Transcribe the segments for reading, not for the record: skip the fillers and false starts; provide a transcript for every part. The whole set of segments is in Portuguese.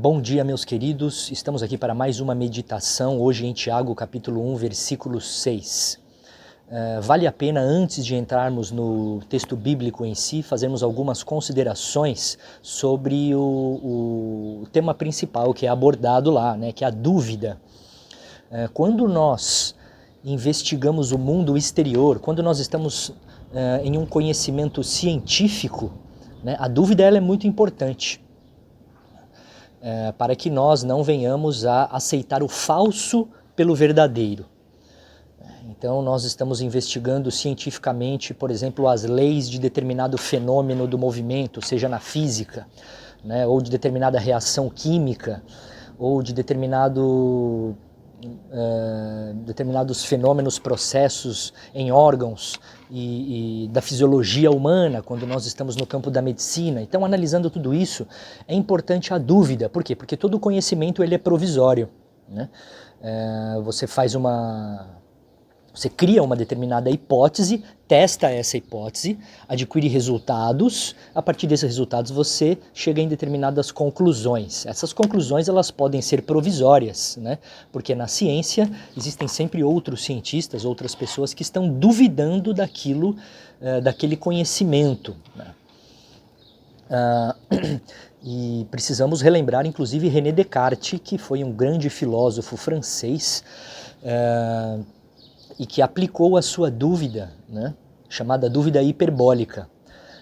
Bom dia, meus queridos. Estamos aqui para mais uma meditação, hoje em Tiago, capítulo 1, versículo 6. Vale a pena, antes de entrarmos no texto bíblico em si, fazermos algumas considerações sobre o tema principal que é abordado lá, né, que é a dúvida. Quando nós investigamos o mundo exterior, quando nós estamos em um conhecimento científico, né, a dúvida ela é muito importante. Para que nós não venhamos a aceitar o falso pelo verdadeiro. Então nós estamos investigando cientificamente, por exemplo, as leis de determinado fenômeno do movimento, seja na física, né, ou de determinada reação química, ou de determinados fenômenos, processos em órgãos e da fisiologia humana, quando nós estamos no campo da medicina. Então, analisando tudo isso, é importante a dúvida. Por quê? Porque todo conhecimento ele é provisório, né? Você cria uma determinada hipótese, testa essa hipótese, adquire resultados, a partir desses resultados você chega em determinadas conclusões. Essas conclusões elas podem ser provisórias, né? Porque na ciência existem sempre outros cientistas, outras pessoas que estão duvidando daquele conhecimento, né? E precisamos relembrar inclusive René Descartes, que foi um grande filósofo francês, e que aplicou a sua dúvida, né, chamada dúvida hiperbólica.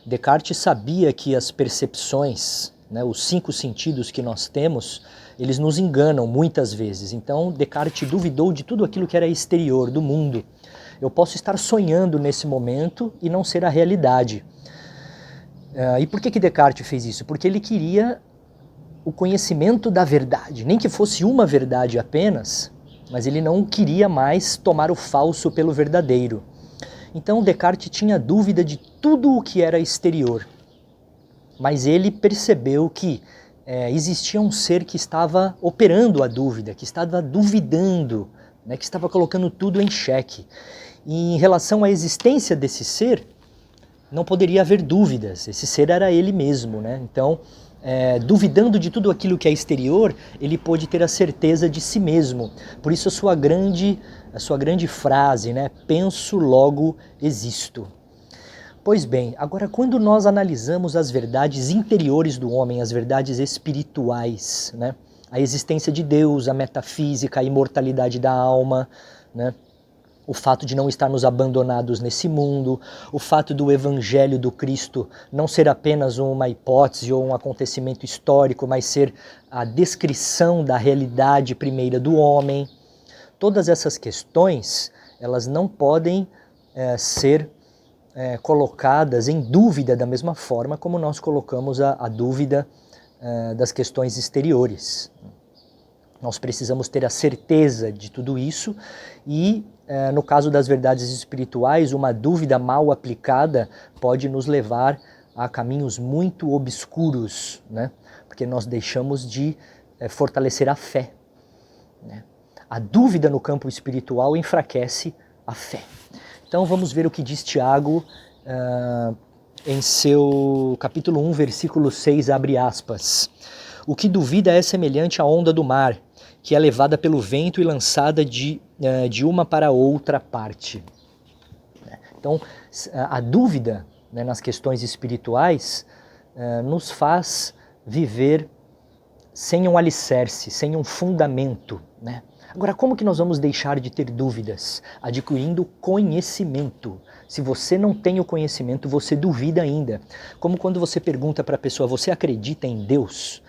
Descartes sabia que as percepções, né, os 5 sentidos que nós temos, eles nos enganam muitas vezes. Então Descartes duvidou de tudo aquilo que era exterior, do mundo. Eu posso estar sonhando nesse momento e não ser a realidade. E por que Descartes fez isso? Porque ele queria o conhecimento da verdade, nem que fosse uma verdade apenas, mas ele não queria mais tomar o falso pelo verdadeiro. Então Descartes tinha dúvida de tudo o que era exterior, mas ele percebeu que existia um ser que estava operando a dúvida, que estava duvidando, né, que estava colocando tudo em xeque. E em relação à existência desse ser, não poderia haver dúvidas, esse ser era ele mesmo, né? Então, duvidando de tudo aquilo que é exterior, ele pôde ter a certeza de si mesmo. Por isso a sua grande frase, né? Penso, logo existo. Pois bem, agora quando nós analisamos as verdades interiores do homem, as verdades espirituais, né? A existência de Deus, a metafísica, a imortalidade da alma, né? O fato de não estarmos abandonados nesse mundo, o fato do Evangelho do Cristo não ser apenas uma hipótese ou um acontecimento histórico, mas ser a descrição da realidade primeira do homem. Todas essas questões, elas não podem ser colocadas em dúvida da mesma forma como nós colocamos a dúvida das questões exteriores. Nós precisamos ter a certeza de tudo isso e, no caso das verdades espirituais, uma dúvida mal aplicada pode nos levar a caminhos muito obscuros, né? Porque nós deixamos de fortalecer a fé, né? A dúvida no campo espiritual enfraquece a fé. Então vamos ver o que diz Tiago em seu capítulo 1, versículo 6, abre aspas. O que duvida é semelhante à onda do mar, que é levada pelo vento e lançada de uma para outra parte. Então, a dúvida, né, nas questões espirituais nos faz viver sem um alicerce, sem um fundamento, né? Agora, como que nós vamos deixar de ter dúvidas? Adquirindo conhecimento. Se você não tem o conhecimento, você duvida ainda. Como quando você pergunta para a pessoa, você acredita em Deus?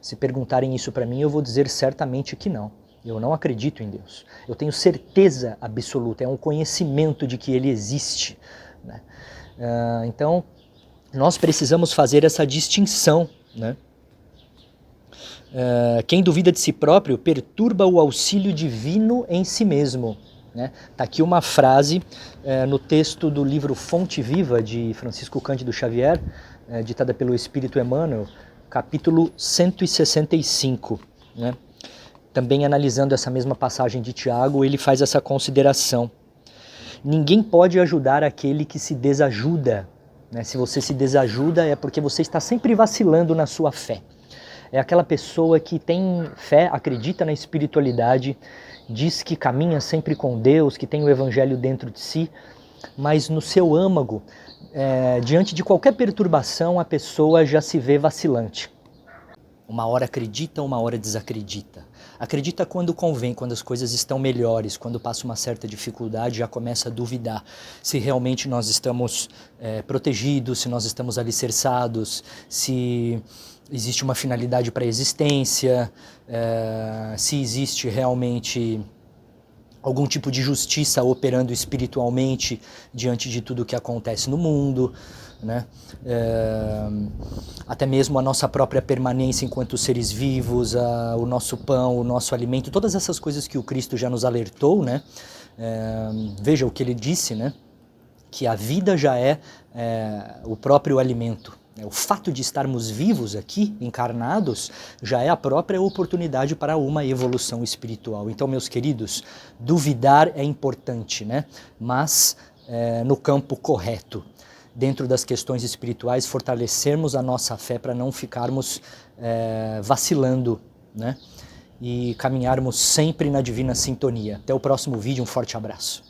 Se perguntarem isso para mim, eu vou dizer certamente que não. Eu não acredito em Deus. Eu tenho certeza absoluta, é um conhecimento de que Ele existe, né? Então, nós precisamos fazer essa distinção, né? Quem duvida de si próprio perturba o auxílio divino em si mesmo. Está aqui uma frase no texto do livro Fonte Viva, de Francisco Cândido Xavier, ditada pelo Espírito Emmanuel, capítulo 165, né? Também analisando essa mesma passagem de Tiago, ele faz essa consideração. Ninguém pode ajudar aquele que se desajuda, né? Se você se desajuda é porque você está sempre vacilando na sua fé. É aquela pessoa que tem fé, acredita na espiritualidade, diz que caminha sempre com Deus, que tem o evangelho dentro de si, mas no seu âmago, diante de qualquer perturbação, a pessoa já se vê vacilante. Uma hora acredita, uma hora desacredita. Acredita quando convém, quando as coisas estão melhores, quando passa uma certa dificuldade, já começa a duvidar se realmente nós estamos protegidos, se nós estamos alicerçados, se existe uma finalidade para a existência, se existe realmente algum tipo de justiça operando espiritualmente diante de tudo o que acontece no mundo, né? Até mesmo a nossa própria permanência enquanto seres vivos, o nosso pão, o nosso alimento, todas essas coisas que o Cristo já nos alertou, né? Veja o que ele disse, né? Que a vida já é o próprio alimento. O fato de estarmos vivos aqui, encarnados, já é a própria oportunidade para uma evolução espiritual. Então, meus queridos, duvidar é importante, né? Mas no campo correto. Dentro das questões espirituais, fortalecermos a nossa fé para não ficarmos vacilando, né? E caminharmos sempre na divina sintonia. Até o próximo vídeo, um forte abraço.